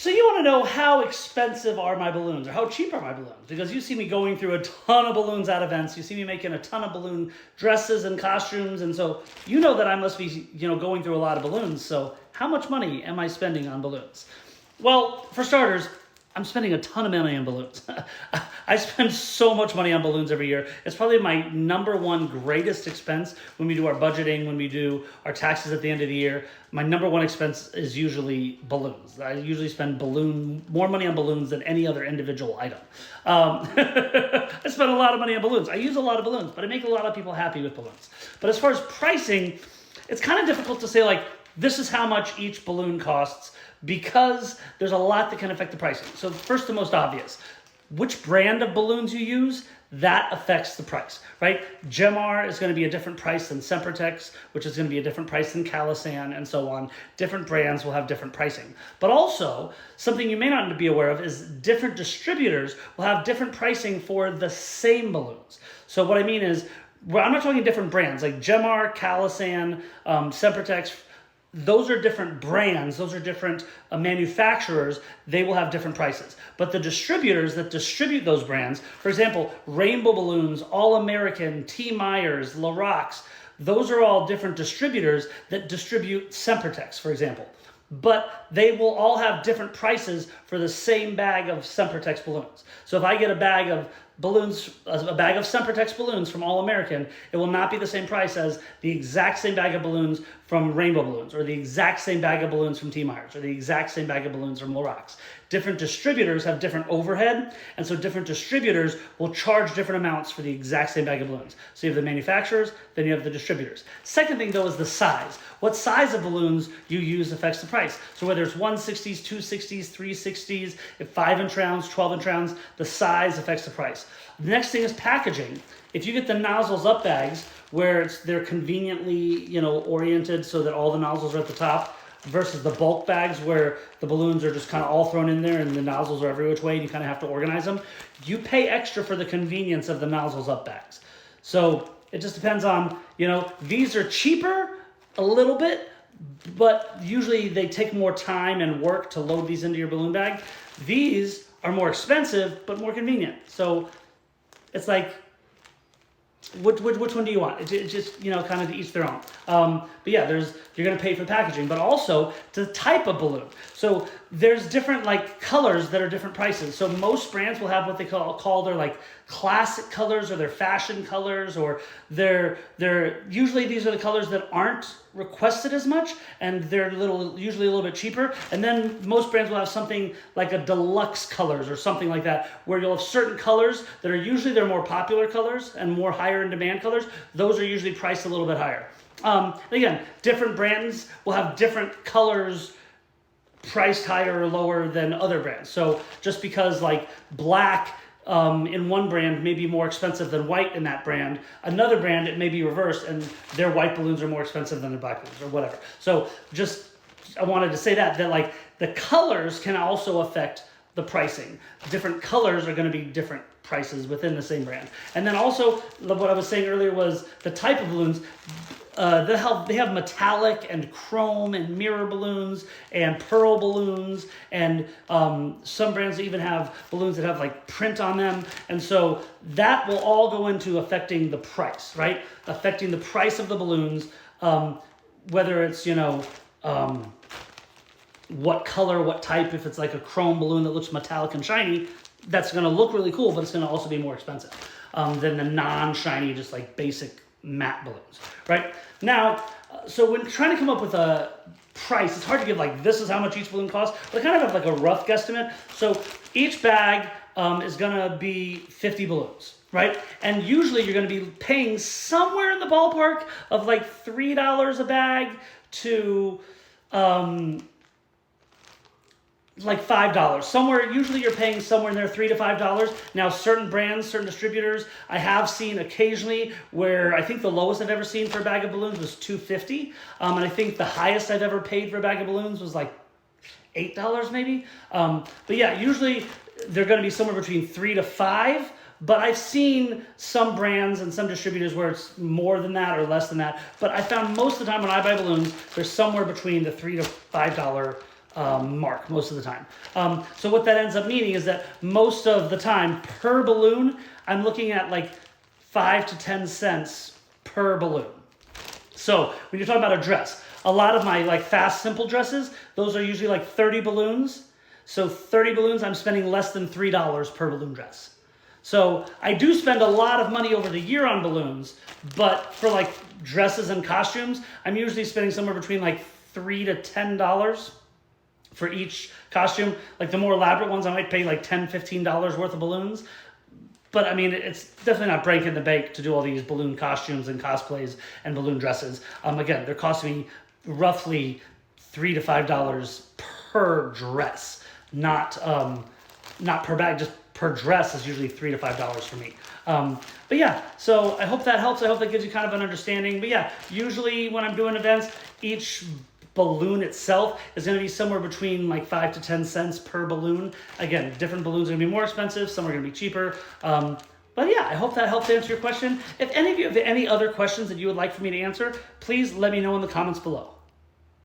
So you want to know how expensive are my balloons or how cheap are my balloons? Because you see me going through a ton of balloons at events. You see me making a ton of balloon dresses and costumes. And so you know that I must be, going through a lot of balloons. So how much money am I spending on balloons? Well, for starters, I'm spending a ton of money on balloons. I spend so much money on balloons every year. It's probably my number one greatest expense when we do our budgeting, when we do our taxes at the end of the year. My number one expense is usually balloons. I usually spend more money on balloons than any other individual item. I spend a lot of money on balloons. I use a lot of balloons, but I make a lot of people happy with balloons. But as far as pricing, it's kind of difficult to say like, this is how much each balloon costs, because there's a lot that can affect the pricing. So first, the most obvious, which brand of balloons you use, that affects the price, right? Gemar is going to be a different price than Sempertex, which is going to be a different price than Calisan, and so on. Different brands will have different pricing. But also, something you may not be aware of is different distributors will have different pricing for the same balloons. So what I mean is, I'm not talking different brands, like Gemar, Calisan, Sempertex. Those are different brands, those are different manufacturers, they will have different prices. But the distributors that distribute those brands, for example, Rainbow Balloons, All American, T. Myers, Lorax, those are all different distributors that distribute Sempertex, for example. But they will all have different prices for the same bag of Sempertex balloons. So if I get a bag of balloons, a bag of Sempertex balloons from All American, it will not be the same price as the exact same bag of balloons from Rainbow Balloons, or the exact same bag of balloons from T. Myers, or the exact same bag of balloons from Lorax. Different distributors have different overhead, and so different distributors will charge different amounts for the exact same bag of balloons. So you have the manufacturers, then you have the distributors. Second thing though is the size. What size of balloons you use affects the price. So whether it's 160s, 260s, 360s, 5-inch rounds, 12-inch rounds, the size affects the price. The next thing is packaging. If you get the nozzles up bags where they're conveniently, oriented so that all the nozzles are at the top, versus the bulk bags where the balloons are just kind of all thrown in there and the nozzles are every which way and you kind of have to organize them, you pay extra for the convenience of the nozzles up bags. So it just depends on, these are cheaper a little bit, but usually they take more time and work to load these into your balloon bag. These are more expensive, but more convenient. So it's like, which one do you want? It's just, kind of to each their own. But yeah, you're going to pay for packaging, but also the type of balloon. So there's different colors that are different prices. So most brands will have what they call their classic colors or their fashion colors, or they're usually these are the colors that aren't requested as much, and they're usually a little bit cheaper. And then most brands will have something like a deluxe colors or something like that, where you'll have certain colors that are usually their more popular colors and more higher in demand colors. Those are usually priced a little bit higher. Again, different brands will have different colors priced higher or lower than other brands. So just because black in one brand may be more expensive than white in that brand, another brand it may be reversed and their white balloons are more expensive than their black balloons or whatever. So I wanted to say that the colors can also affect the pricing. Different colors are going to be different prices within the same brand. And then also what I was saying earlier was the type of balloons. They have metallic and chrome and mirror balloons and pearl balloons, and some brands even have balloons that have print on them. And so that will all go into affecting the price, right? Affecting the price of the balloons, whether it's, what color, what type. If it's a chrome balloon that looks metallic and shiny, that's going to look really cool, but it's going to also be more expensive than the non-shiny, just basic matte balloons, right? Now, so when trying to come up with a price, it's hard to give this is how much each balloon costs, but I kind of have a rough guesstimate. So each bag is gonna be 50 balloons, right? And usually you're gonna be paying somewhere in the ballpark of $3 a bag to $5 somewhere. Usually you're paying somewhere in there $3 to $5. Now certain brands, certain distributors, I have seen occasionally where I think the lowest I've ever seen for a bag of balloons was $2.50, and I think the highest I've ever paid for a bag of balloons was $8 maybe. But yeah, usually they're going to be somewhere between $3 to $5. But I've seen some brands and some distributors where it's more than that or less than that. But I found most of the time when I buy balloons, they're somewhere between the $3 to $5 mark most of the time. So what that ends up meaning is that most of the time per balloon, I'm looking at like 5 to 10 cents per balloon. So when you're talking about a dress, a lot of my like fast, simple dresses, those are usually like 30 balloons. So 30 balloons, I'm spending less than $3 per balloon dress. So I do spend a lot of money over the year on balloons, but for like dresses and costumes, I'm usually spending somewhere between like $3 to $10 for each costume. Like the more elaborate ones, I might pay like $10, $15 worth of balloons. But I mean, it's definitely not breaking the bank to do all these balloon costumes and cosplays and balloon dresses. Again, they're costing me roughly $3 to $5 per dress, not per bag, just per dress is usually $3 to $5 for me. But yeah, so I hope that helps. I hope that gives you kind of an understanding. But yeah, usually when I'm doing events, each balloon itself is going to be somewhere between like 5 to 10 cents per balloon. Again, different balloons are going to be more expensive, some are going to be cheaper. But yeah, I hope that helps answer your question. If any of you have any other questions that you would like for me to answer, please let me know in the comments below.